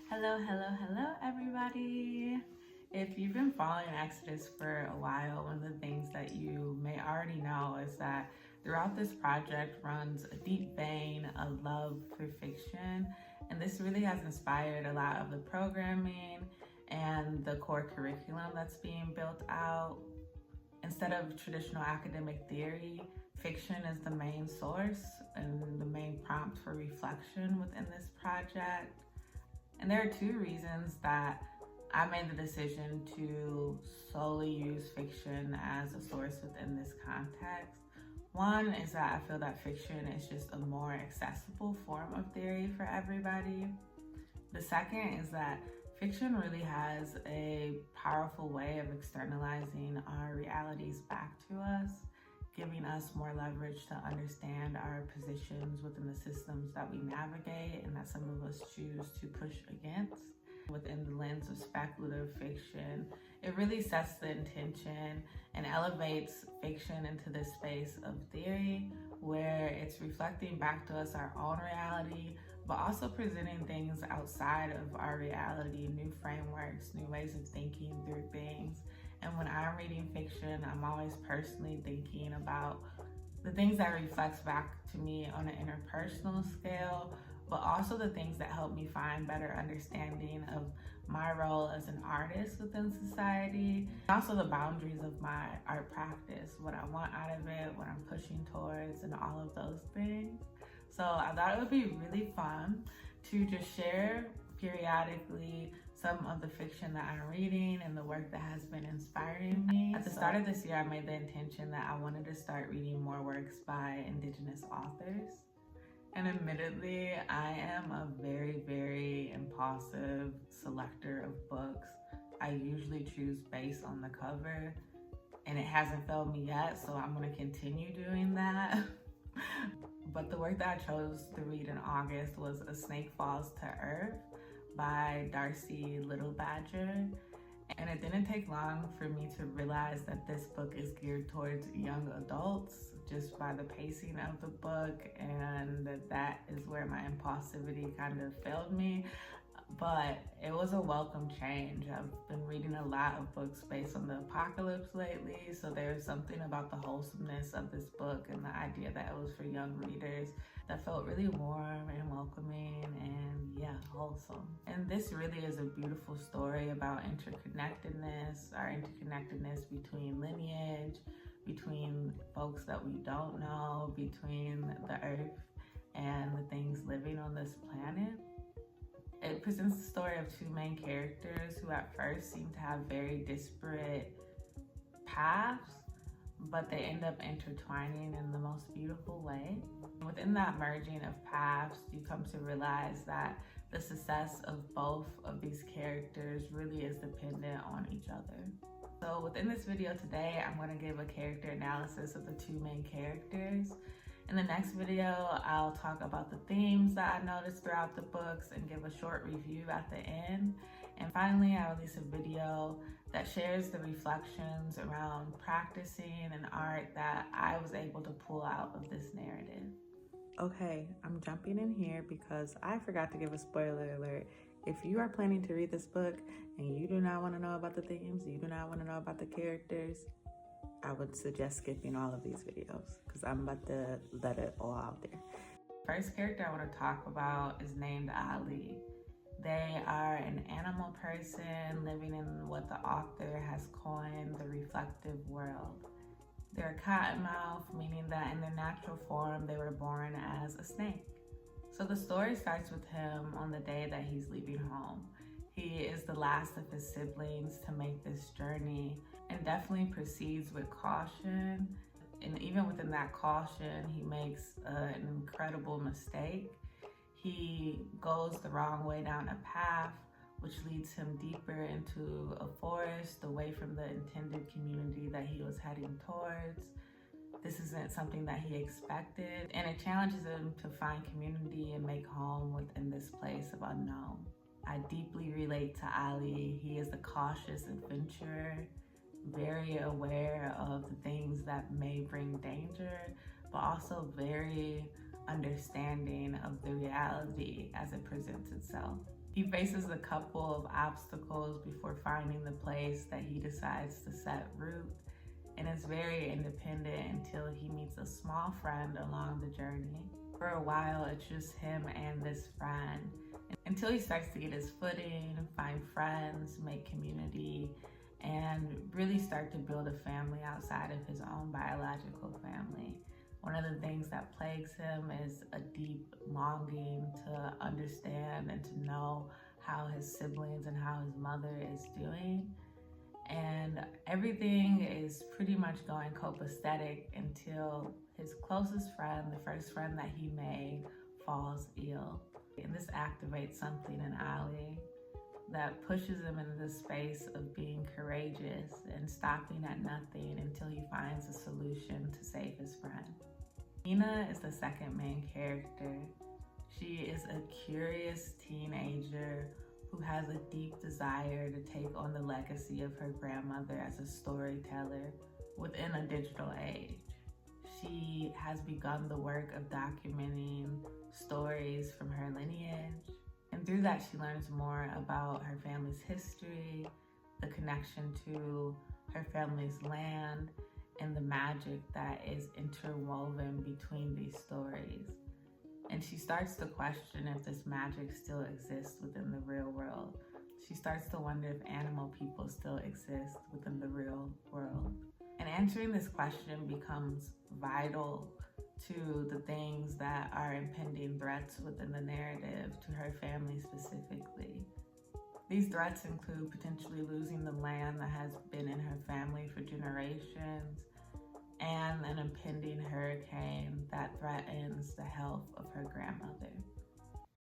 Hello, hello, hello, everybody. If you've been following Exodus for a while, one of the things that you may already know is that throughout this project runs a deep vein of love for fiction. And this really has inspired a lot of the programming and the core curriculum that's being built out. Instead of traditional academic theory, fiction is the main source and the main prompt for reflection within this project. And there are two reasons that I made the decision to solely use fiction as a source within this context. One is that I feel that fiction is just a more accessible form of theory for everybody. The second is that fiction really has a powerful way of externalizing our realities back to us, giving us more leverage to understand our positions within the systems that we navigate and that some of us choose to push against. Within the lens of speculative fiction, it really sets the intention and elevates fiction into this space of theory where it's reflecting back to us our own reality, but also presenting things outside of our reality, new frameworks, new ways of thinking through things. And when I'm reading fiction, I'm always personally thinking about the things that reflects back to me on an interpersonal scale, but also the things that help me find better understanding of my role as an artist within society, and also the boundaries of my art practice, what I want out of it, what I'm pushing towards, and all of those things. So I thought it would be really fun to just share periodically some of the fiction that I'm reading and the work that has been inspiring me. At the start of this year, I made the intention that I wanted to start reading more works by Indigenous authors. And admittedly, I am a very, very impulsive selector of books. I usually choose based on the cover, and it hasn't failed me yet, so I'm gonna continue doing that. But the work that I chose to read in August was A Snake Falls to Earth by Darcie Little Badger. And it didn't take long for me to realize that this book is geared towards young adults just by the pacing of the book, and that is where my impulsivity kind of failed me. But it was a welcome change. I've been reading a lot of books based on the apocalypse lately, so there's something about the wholesomeness of this book and the idea that it was for young readers that felt really warm and welcoming and wholesome. And this really is a beautiful story about interconnectedness, our interconnectedness between lineage, between folks that we don't know, between the earth and the things living on this planet. It presents the story of two main characters who at first seem to have very disparate paths, but they end up intertwining in the most beautiful way. Within that merging of paths, you come to realize that the success of both of these characters really is dependent on each other. So within this video today, I'm going to give a character analysis of the two main characters. In the next video, I'll talk about the themes that I noticed throughout the books and give a short review at the end. And finally, I release a video that shares the reflections around practicing an art that I was able to pull out of this narrative. Okay, I'm jumping in here because I forgot to give a spoiler alert. If you are planning to read this book and you do not want to know about the themes, you do not want to know about the characters, I would suggest skipping all of these videos because I'm about to let it all out there. First character I want to talk about is named Ali. They are an animal person living in what the author has coined the reflective world. They're a cottonmouth, meaning that in their natural form they were born as a snake. So the story starts with him on the day that he's leaving home. He is the last of his siblings to make this journey and definitely proceeds with caution. And even within that caution, he makes an incredible mistake. He goes the wrong way down a path, which leads him deeper into a forest, away from the intended community that he was heading towards. This isn't something that he expected, and it challenges him to find community and make home within this place of unknown. I deeply relate to Ali. He is a cautious adventurer, very aware of the things that may bring danger, but also very understanding of the reality as it presents itself. He faces a couple of obstacles before finding the place that he decides to set root, and is very independent until he meets a small friend along the journey. For a while, it's just him and this friend, until he starts to get his footing, find friends, make community, and really start to build a family outside of his own biological family. One of the things that plagues him is a deep longing to understand and to know how his siblings and how his mother is doing. And everything is pretty much going copacetic until his closest friend, the first friend that he made, falls ill. And this activates something in Ali that pushes him into the space of being courageous and stopping at nothing until he finds a solution to save his friend. Nina is the second main character. She is a curious teenager who has a deep desire to take on the legacy of her grandmother as a storyteller within a digital age. She has begun the work of documenting stories from her lineage, and through that she learns more about her family's history, the connection to her family's land, and the magic that is interwoven between these stories. And she starts to question if this magic still exists within the real world. She starts to wonder if animal people still exist within the real world. And answering this question becomes vital to the things that are impending threats within the narrative to her family specifically. These threats include potentially losing the land that has been in her family for generations, and an impending hurricane that threatens the health of her grandmother.